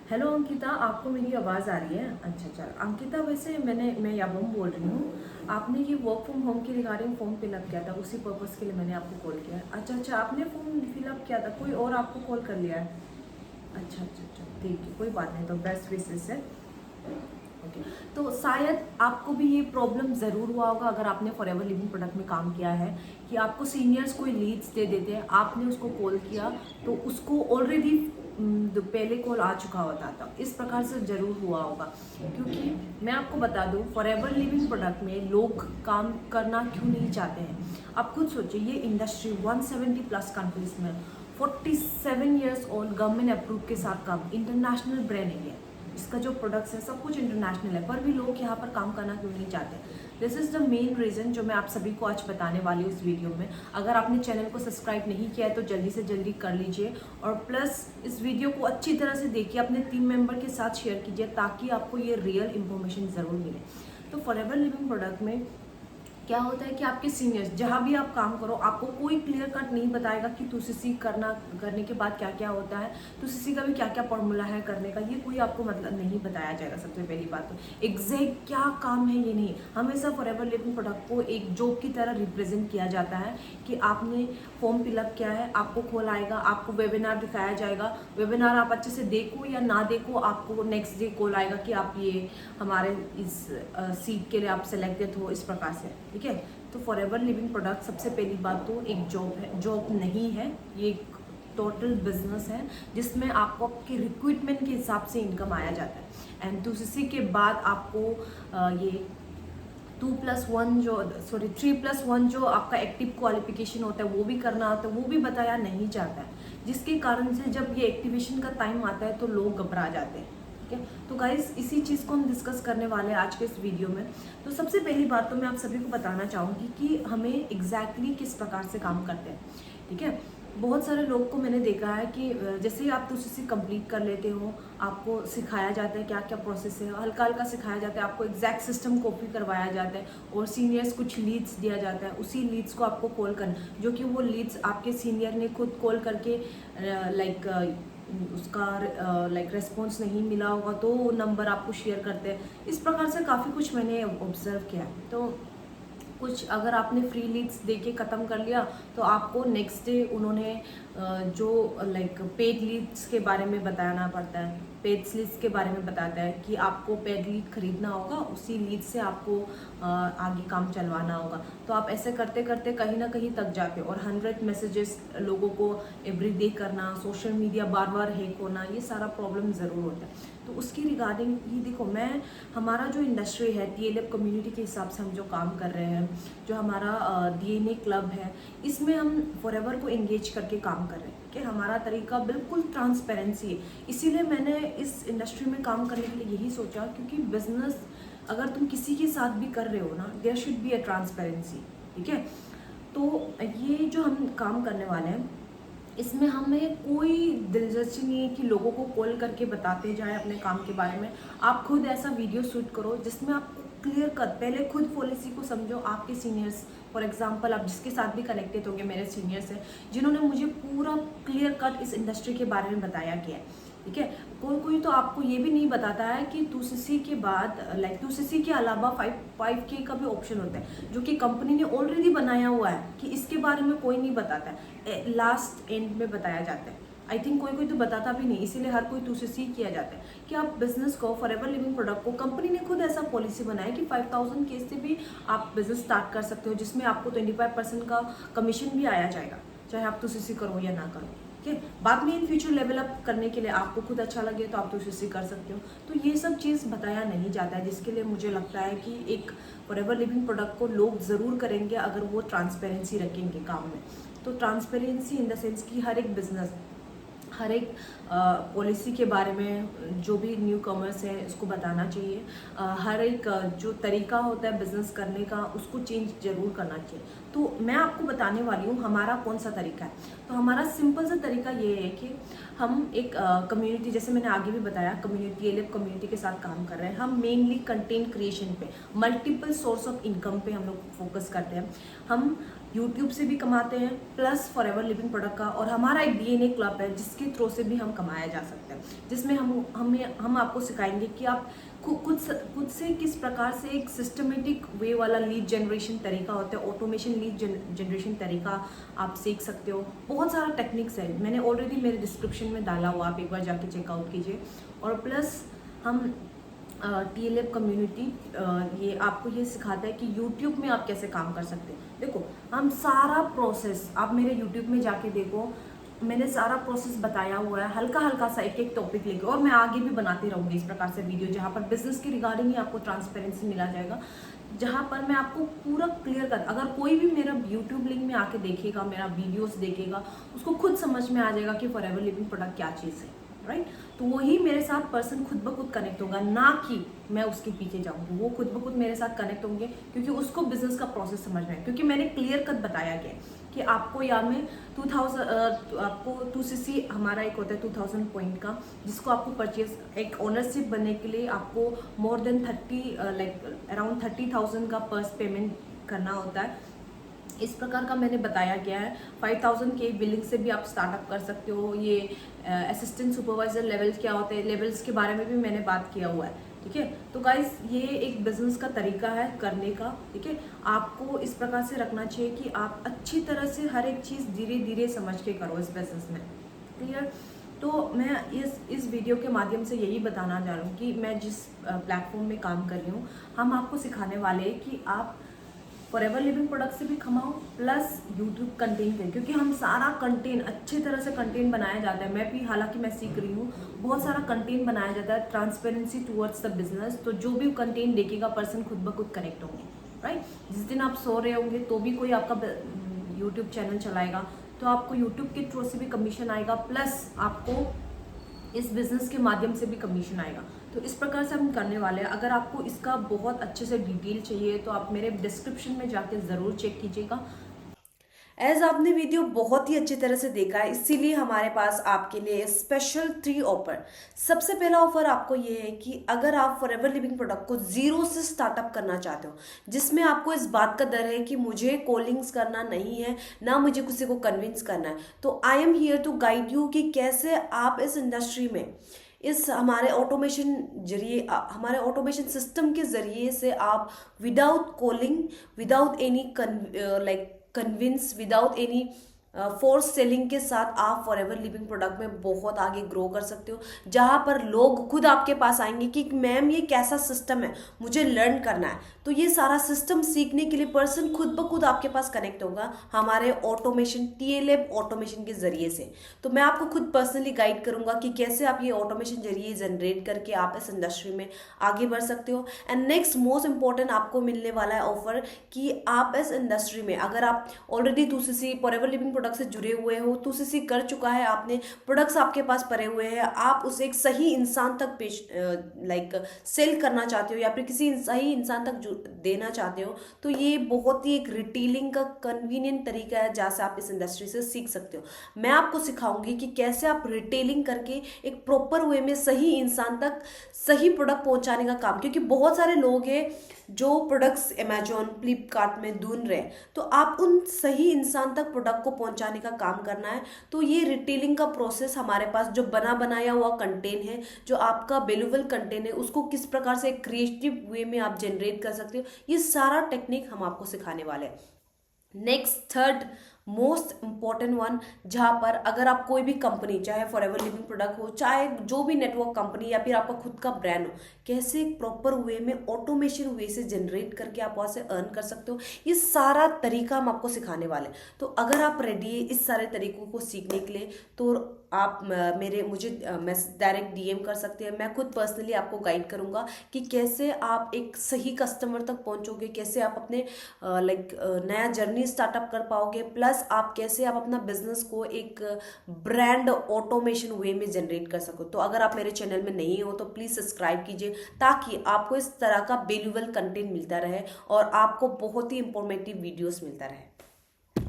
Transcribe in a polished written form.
Hello Ankita, आपको मेरी आवाज़ आ रही है? अच्छा चल अंकिता, वैसे मैं याबम बोल रही हूँ। आपने ये वर्क फ्रॉम होम के रिगार्डिंग फॉर्म फिलअप किया था, उसी पर्पज़ के लिए मैंने आपको कॉल किया है। अच्छा अच्छा, आपने फॉर्म फिलअप किया था, कोई और आपको कॉल कर लिया है? अच्छा अच्छा अच्छा, ठीक है, कोई बात नहीं, तो बेस्ट विशेस है। ओके, तो शायद आपको भी ये प्रॉब्लम ज़रूर हुआ होगा अगर आपने फॉरएवर लिविंग प्रोडक्ट में काम किया है कि आपको सीनियर्स कोई लीड्स दे देते हैं, आपने उसको कॉल किया तो उसको ऑलरेडी पहले कॉल आ चुका होता था। इस प्रकार से ज़रूर हुआ होगा, क्योंकि मैं आपको बता दूं, फॉरएवर लिविंग प्रोडक्ट में लोग काम करना क्यों नहीं चाहते हैं। आप खुद सोचिए, ये इंडस्ट्री 170 प्लस कंट्रीज में 47 ईयर्स ओल्ड गवर्नमेंट अप्रूव के साथ काम, इंटरनेशनल ब्रांडिंग है, इसका जो प्रोडक्ट्स है सब कुछ इंटरनेशनल है, पर भी लोग यहाँ पर काम करना क्यों नहीं चाहते। This is the main reason जो मैं आप सभी को आज बताने वाली हूँ इस वीडियो में। अगर आपने चैनल को सब्सक्राइब नहीं किया है तो जल्दी से जल्दी कर लीजिए, और प्लस इस वीडियो को अच्छी तरह से देखिए, अपने टीम मेंबर के साथ शेयर कीजिए ताकि आपको ये रियल इन्फॉर्मेशन ज़रूर मिले। तो फॉरएवर लिविंग प्रोडक्ट में क्या होता है कि आपके सीनियर्स जहाँ भी आप काम करो, आपको कोई क्लियर कट नहीं बताएगा कि टूसीसी करने के बाद क्या क्या होता है, टूसीसी का भी क्या क्या फॉर्मूला है करने का, ये कोई आपको मतलब नहीं बताया जाएगा। सबसे पहली बात तो एग्जैक्ट क्या काम है ये नहीं, हमेशा फॉरएवर लिविंग प्रोडक्ट को एक जॉब की तरह रिप्रेजेंट किया जाता है कि आपने फॉर्म फिलअप किया है, आपको कॉल आएगा, आपको वेबिनार दिखाया जाएगा, वेबिनार आप अच्छे से देखो या ना देखो, आपको नेक्स्ट डे कॉल आएगा कि आप ये हमारे इस सीट के लिए आप सेलेक्टेड हो, इस प्रकार से। ठीक है, तो फॉरएवर लिविंग प्रोडक्ट सबसे पहली बात तो एक जॉब है, जॉब नहीं है, ये एक टोटल बिजनेस है जिसमें आपको आपके रिक्रूटमेंट के हिसाब से इनकम आया जाता है। एंड दूसरी के बाद आपको ये 2+1 जो 3+1 जो आपका एक्टिव क्वालिफिकेशन होता है वो भी करना होता है, वो भी बताया नहीं जाता है, जिसके कारण से जब ये एक्टिवेशन का टाइम आता है तो लोग घबरा जाते हैं। ठीक है, तो गाइस इसी चीज़ को हम डिस्कस करने वाले हैं आज के इस वीडियो में। तो सबसे पहली बात तो मैं आप सभी को बताना चाहूँगी कि हमें एग्जैक्टली किस प्रकार से काम करते हैं। ठीक है, बहुत सारे लोग को मैंने देखा है कि जैसे ही आप टूसीसी कंप्लीट कर लेते हो, आपको सिखाया जाता है क्या क्या प्रोसेस है, हल्का हल्का सिखाया जाता है, आपको एग्जैक्ट सिस्टम कॉपी करवाया जाता है, और सीनियर्स कुछ लीड्स दिया जाता है, उसी लीड्स को आपको कॉल करना, जो कि वो लीड्स आपके सीनियर ने खुद कॉल करके लाइक उसका लाइक रेस्पॉन्स नहीं मिला होगा तो वो नंबर आपको शेयर करते हैं। इस प्रकार से काफ़ी कुछ मैंने ऑब्जर्व किया। तो कुछ अगर आपने फ्री लीड्स दे के ख़त्म कर लिया तो आपको नेक्स्ट डे उन्होंने जो लाइक पेड लीड्स के बारे में बताना पड़ता है, पेड लीड्स के बारे में बताता है कि आपको पेड लीड खरीदना होगा, उसी लीड से आपको आगे काम चलवाना होगा। तो आप ऐसे करते करते कहीं ना कहीं तक जाते हो, और 100 मैसेजेस लोगों को एवरीडे करना, सोशल मीडिया बार बार हैक होना, ये सारा प्रॉब्लम ज़रूर होता है। तो उसकी रिगार्डिंग ही देखो, मैं हमारा जो इंडस्ट्री है टीएलएफ कम्युनिटी के हिसाब से हम जो काम कर रहे हैं, जो हमारा डीएनए क्लब है, इसमें हम फॉरएवर को एंगेज करके काम कर रहे हैं कि हमारा तरीका बिल्कुल ट्रांसपेरेंसी है। इसीलिए मैंने इस इंडस्ट्री में काम करने के लिए यही सोचा, क्योंकि बिजनेस अगर तुम किसी के साथ भी कर रहे हो ना, there should be a transparency. ठीक है, तो ये जो हम काम करने वाले हैं इसमें हमें कोई दिलचस्पी नहीं है कि लोगों को कॉल करके बताते जाएं अपने काम के बारे में। आप खुद ऐसा वीडियो शूट करो जिसमें आप क्लियर कट पहले खुद पॉलिसी को समझो। आपके सीनियर्स, फॉर एग्जांपल आप जिसके साथ भी कनेक्टेड होंगे, मेरे सीनियर्स हैं जिन्होंने मुझे पूरा क्लियर कट इस इंडस्ट्री के बारे में बताया गया है। ठीक है, कोई कोई तो आपको ये भी नहीं बताता है कि टूसीसी के बाद लाइक टूसीसी के अलावा 5K का भी ऑप्शन होता है, जो कि कंपनी ने ऑलरेडी बनाया हुआ है, कि इसके बारे में कोई नहीं बताता है, लास्ट एंड में बताया जाता है। आई थिंक कोई कोई तो बताता भी नहीं, इसीलिए हर कोई टूसीसी किया जाता है कि आप बिजनेस को, फॉरएवर लिविंग प्रोडक्ट को, कंपनी ने खुद ऐसा पॉलिसी बनाया कि 5000 के से भी आप बिजनेस स्टार्ट कर सकते हो, जिसमें आपको 25% का कमीशन भी आया जाएगा, चाहे आप टूसीसी करो या ना करो। ठीक है, बाद में इन फ्यूचर लेवल अप करने के लिए आपको खुद अच्छा लगे तो आप टूसीसी कर सकते हो। तो ये सब चीज़ बताया नहीं जाता है, जिसके लिए मुझे लगता है कि एक फॉरएवर लिविंग प्रोडक्ट को लोग ज़रूर करेंगे अगर वो ट्रांसपेरेंसी रखेंगे काम में। तो ट्रांसपेरेंसी इन द सेंस कि हर एक बिजनेस, हर एक पॉलिसी के बारे में जो भी न्यू कॉमर्स है उसको बताना चाहिए। हर एक जो तरीका होता है बिजनेस करने का उसको चेंज जरूर करना चाहिए। तो मैं आपको बताने वाली हूँ हमारा कौन सा तरीका है। तो हमारा सिंपल सा तरीका ये है कि हम एक कम्युनिटी, जैसे मैंने आगे भी बताया, कम्युनिटी एलिप कम्युनिटी के साथ काम कर रहे हैं। हम मेनली कंटेंट क्रिएशन पे, मल्टीपल सोर्स ऑफ इनकम पे हम लोग फोकस करते हैं। हम यूट्यूब से भी कमाते हैं प्लस फॉरएवर लिविंग प्रोडक्ट का, और हमारा एक डीएनए क्लब है जिसके थ्रू से भी हम कमाया जा सकता है, जिसमें हम आपको सिखाएंगे कि आप खुद से किस प्रकार से एक सिस्टमेटिक वे वाला लीड जनरेशन तरीका होता है, ऑटोमेशन लीड जनरेशन तरीका आप सीख सकते हो। बहुत सारा टेक्निक्स है, मैंने ऑलरेडी मेरे डिस्क्रिप्शन में डाला हुआ, आप एक बार जाके चेकआउट कीजिए। और प्लस हम TLAB कम्युनिटी ये आपको ये सिखाता है कि YouTube में आप कैसे काम कर सकते हैं। देखो हम सारा प्रोसेस, आप मेरे YouTube में जाके देखो, मैंने सारा प्रोसेस बताया हुआ है, हल्का हल्का सा एक एक टॉपिक लेके, और मैं आगे भी बनाती रहूँगी इस प्रकार से वीडियो, जहाँ पर बिजनेस के रिगार्डिंग ही आपको ट्रांसपेरेंसी मिला जाएगा, जहाँ पर मैं आपको पूरा क्लियर कर, अगर कोई भी मेरा यूट्यूब लिंक में आके देखेगा, मेरा वीडियोस देखेगा, उसको खुद समझ में आ जाएगा कि फॉरएवर लिविंग प्रोडक्ट क्या चीज़ है, राइट। तो वही मेरे साथ पर्सन खुद ब खुद कनेक्ट होगा, ना कि मैं उसके पीछे जाऊंगी, वो खुद ब खुद मेरे साथ कनेक्ट होंगे, क्योंकि उसको बिजनेस का प्रोसेस समझ में है, क्योंकि मैंने क्लियर कट बताया गया कि आपको यहाँ में 2000 आपको 2cc हमारा एक होता है 2000 पॉइंट का, जिसको आपको परचेज एक ओनरशिप बनने के लिए आपको मोर देन 30 अराउंड 30,000 का पर्स पेमेंट करना होता है। इस प्रकार का मैंने बताया गया है। 5000 के बिलिंग से भी आप स्टार्टअप कर सकते हो। ये असिस्टेंट सुपरवाइजर लेवल्स क्या होते हैं, लेवल्स के बारे में भी मैंने बात किया हुआ है, ठीक है। तो गाइस ये एक बिजनेस का तरीका है करने का, ठीक है। आपको इस प्रकार से रखना चाहिए कि आप अच्छी तरह से हर एक चीज़ धीरे धीरे समझ के करो इस बिजनेस में, क्लियर। तो मैं इस वीडियो के माध्यम से यही बताना चाह रही हूँ कि मैं जिस प्लेटफॉर्म में काम कर रही हूँ, हम आपको सिखाने वाले हैं कि आप फॉरएवर लिविंग प्रोडक्ट से भी कमाओ प्लस यूट्यूब कंटेंट करें, क्योंकि हम सारा कंटेंट अच्छी तरह से कंटेंट बनाया जाता है। मैं भी हालांकि मैं सीख रही हूँ, बहुत सारा कंटेंट बनाया जाता है ट्रांसपेरेंसी टूवर्ड्स द बिजनेस। तो जो भी कंटेंट देखेगा पर्सन खुद ब खुद कनेक्ट होंगे, राइट। जिस दिन आप सो रहे होंगे तो भी कोई आपका यूट्यूब चैनल चलाएगा, तो आपको यूट्यूब के थ्रू से भी कमीशन आएगा, प्लस आपको इस बिजनेस के माध्यम से भी कमीशन आएगा। तो इस प्रकार से हम करने वाले हैं। अगर आपको इसका बहुत अच्छे से डिटेल चाहिए तो आप मेरे डिस्क्रिप्शन में जाके ज़रूर चेक कीजिएगा। एज आपने वीडियो बहुत ही अच्छी तरह से देखा है, इसीलिए हमारे पास आपके लिए स्पेशल 3 ऑफर। सबसे पहला ऑफर आपको ये है कि अगर आप फॉरएवर लिविंग प्रोडक्ट को जीरो से स्टार्टअप करना चाहते हो, जिसमें आपको इस बात का डर है कि मुझे कॉलिंग्स करना नहीं है, ना मुझे किसी को कन्विंस करना है, तो I am here to guide you कि कैसे आप इस इंडस्ट्री में इस हमारे ऑटोमेशन सिस्टम के जरिए से आप without calling, without any convince, without any force selling के साथ आप फॉरएवर लिविंग प्रोडक्ट में बहुत आगे ग्रो कर सकते हो, जहां पर लोग खुद आपके पास आएंगे कि मैम ये कैसा सिस्टम है, मुझे लर्न करना है। तो ये सारा सिस्टम सीखने के लिए पर्सन खुद ब खुद आपके पास कनेक्ट होगा हमारे ऑटोमेशन TLAB ऑटोमेशन के जरिए से। तो मैं आपको खुद पर्सनली गाइड करूंगा कि कैसे आप ये ऑटोमेशन जरिए जनरेट करके आप इस इंडस्ट्री में आगे बढ़ सकते हो। एंड नेक्स्ट मोस्ट इंपॉर्टेंट आपको मिलने वाला है ऑफर कि आप इस इंडस्ट्री में, अगर आप already 2cc forever living product से जुड़े हुए हो, 2cc कर चुका है आपने, प्रोडक्ट्स आपके पास पड़े हुए हैं, आप उसे एक सही इंसान तक सेल करना चाहते हो या फिर किसी सही इंसान तक देना चाहते हो, तो ये बहुत ही एक रिटेलिंग का कन्वीनियंट तरीका है जहाँ से आप इस इंडस्ट्री से सीख सकते हो। मैं आपको सिखाऊंगी कि कैसे आप रिटेलिंग करके एक प्रॉपर वे में सही इंसान तक सही प्रोडक्ट पहुंचाने का काम, क्योंकि बहुत सारे लोग हैं जो प्रोडक्ट्स अमेजोन फ्लिपकार्ट में ढूंढ रहे हैं, तो आप उन सही इंसान तक प्रोडक्ट को पहुंचाने का काम करना है। तो ये रिटेलिंग का प्रोसेस हमारे पास जो बना बनाया हुआ कंटेंट है, जो आपका वैल्यूएबल कंटेंट है, उसको किस प्रकार से क्रिएटिव वे में आप जनरेट कर सकते हो, ये सारा टेक्निक हम आपको सिखाने वाले हैं। Next third most important one, जहाँ पर अगर आप कोई भी कंपनी, चाहे फॉरएवर लिविंग प्रोडक्ट हो, चाहे जो भी नेटवर्क कंपनी या फिर आपका खुद का ब्रांड हो, कैसे एक प्रॉपर वे में ऑटोमेशन वे से जनरेट करके आप वहाँ से अर्न कर सकते हो, ये सारा तरीका हम आपको सिखाने वाले हैं। तो अगर आप रेडी है इस सारे तरीकों को सीखने के लिए, तो आप मुझे डायरेक्ट DM कर सकते हैं। मैं खुद पर्सनली आपको गाइड करूंगा कि कैसे आप एक सही कस्टमर तक पहुंचोगे, कैसे आप अपने नया जर्नी स्टार्टअप कर पाओगे, प्लस आप कैसे आप अपना बिजनेस को एक ब्रांड ऑटोमेशन वे में जनरेट कर सको। तो अगर आप मेरे चैनल में नहीं हो तो प्लीज़ सब्सक्राइब कीजिए, ताकि आपको इस तरह का वैल्यूएबल कंटेंट मिलता रहे और आपको बहुत ही इंफॉर्मेटिव वीडियोस मिलता रहे।